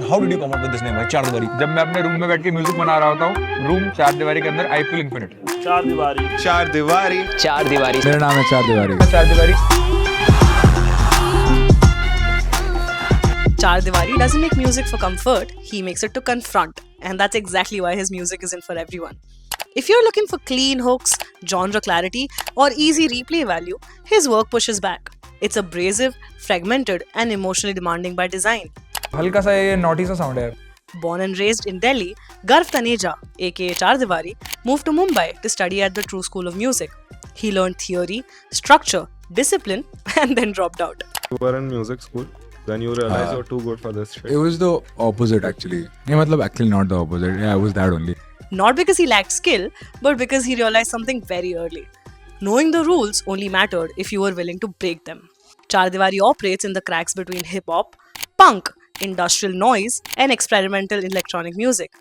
How did you come up with this name, भाई? चार दीवारी. जब मैं अपने रूम में बैठ के म्यूजिक बना रहा होता हूँ, रूम चार दीवारी के अंदर, आई फील इन्फिनिट. चार दीवारी. चार दीवारी. चार दीवारी. मेरा नाम है चार दीवारी. चार दीवारी. Char Diwari doesn't make music for comfort, he makes it to confront. And that's exactly why his music isn't for everyone. If you're looking for clean hooks, genre clarity, or easy replay value, his work pushes back. It's abrasive, fragmented, and emotionally demanding by design. हल्का सा ये naughty सा sound है. Born and raised in Delhi, Garv Taneja, aka Char Diwari, moved to Mumbai to study at the True School of Music. He learned theory, structure, discipline, and then dropped out. You were in music school. Then you realize you're too good for this shit. It was the opposite actually. नहीं मतलब actually not the opposite. Yeah, I was that only. Not because he lacked skill, but because he realized something very early. Knowing the rules only mattered if you were willing to break them. Char Diwari operates in the cracks between hip-hop, punk, industrial noise, and experimental electronic music.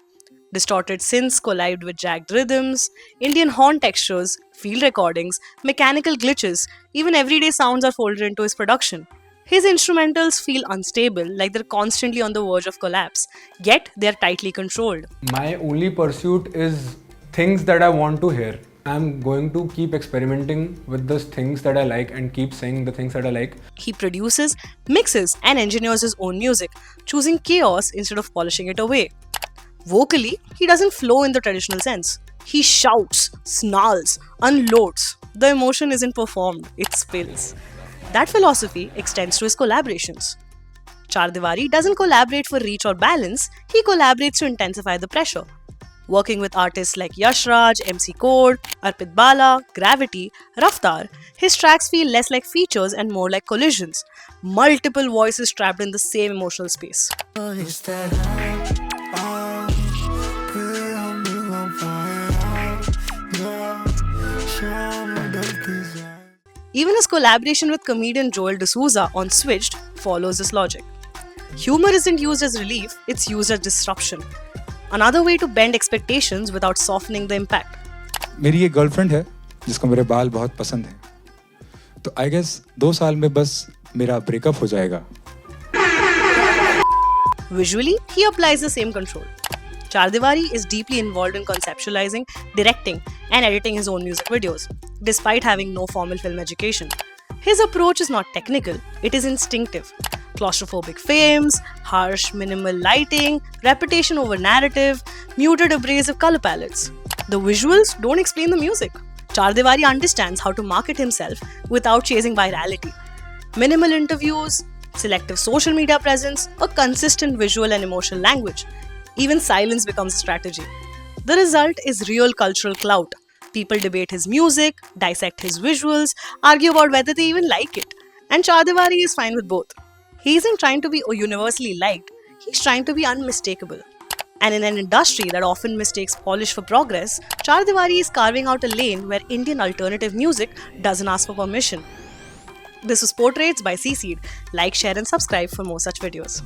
Distorted synths collide with jagged rhythms, Indian horn textures, field recordings, mechanical glitches, even everyday sounds are folded into his production. His instrumentals feel unstable, like they're constantly on the verge of collapse, yet they're tightly controlled. My only pursuit is things that I want to hear. I'm going to keep experimenting with the things that I like and keep saying the things that I like. He produces, mixes, and engineers his own music, choosing chaos instead of polishing it away. Vocally, he doesn't flow in the traditional sense. He shouts, snarls, unloads. The emotion isn't performed, it spills. That philosophy extends to his collaborations. Char Diwari doesn't collaborate for reach or balance, he collaborates to intensify the pressure. Working with artists like Yash Raj, MC Code, Arpit Bala, Gravity, Raftar, his tracks feel less like features and more like collisions. Multiple voices trapped in the same emotional space. Even his collaboration with comedian Joel D'Souza on Switched follows this logic. Humor isn't used as relief, it's used as disruption. Another way to bend expectations without softening the impact. मेरी एक girlfriend है जिसको मेरे बाल बहुत पसंद हैं. तो आई गेस 2 साल में बस मेरा ब्रेकअप हो जाएगा. Visually, he applies the same control. Char Diwari is deeply involved in conceptualizing, directing, and editing his own music videos, despite having no formal film education. His approach is not technical, it is instinctive. Claustrophobic frames, harsh minimal lighting, repetition over narrative, muted abrasive color palettes. The visuals don't explain the music. Char Diwari understands how to market himself without chasing virality. Minimal interviews, selective social media presence, a consistent visual and emotional language. Even silence becomes a strategy. The result is real cultural clout. People debate his music, dissect his visuals, argue about whether they even like it. And Char Diwari is fine with both. He isn't trying to be universally liked, he's trying to be unmistakable. And in an industry that often mistakes polish for progress, Char Diwari is carving out a lane where Indian alternative music doesn't ask for permission. This was Portraits by C-Seed. Like, share and subscribe for more such videos.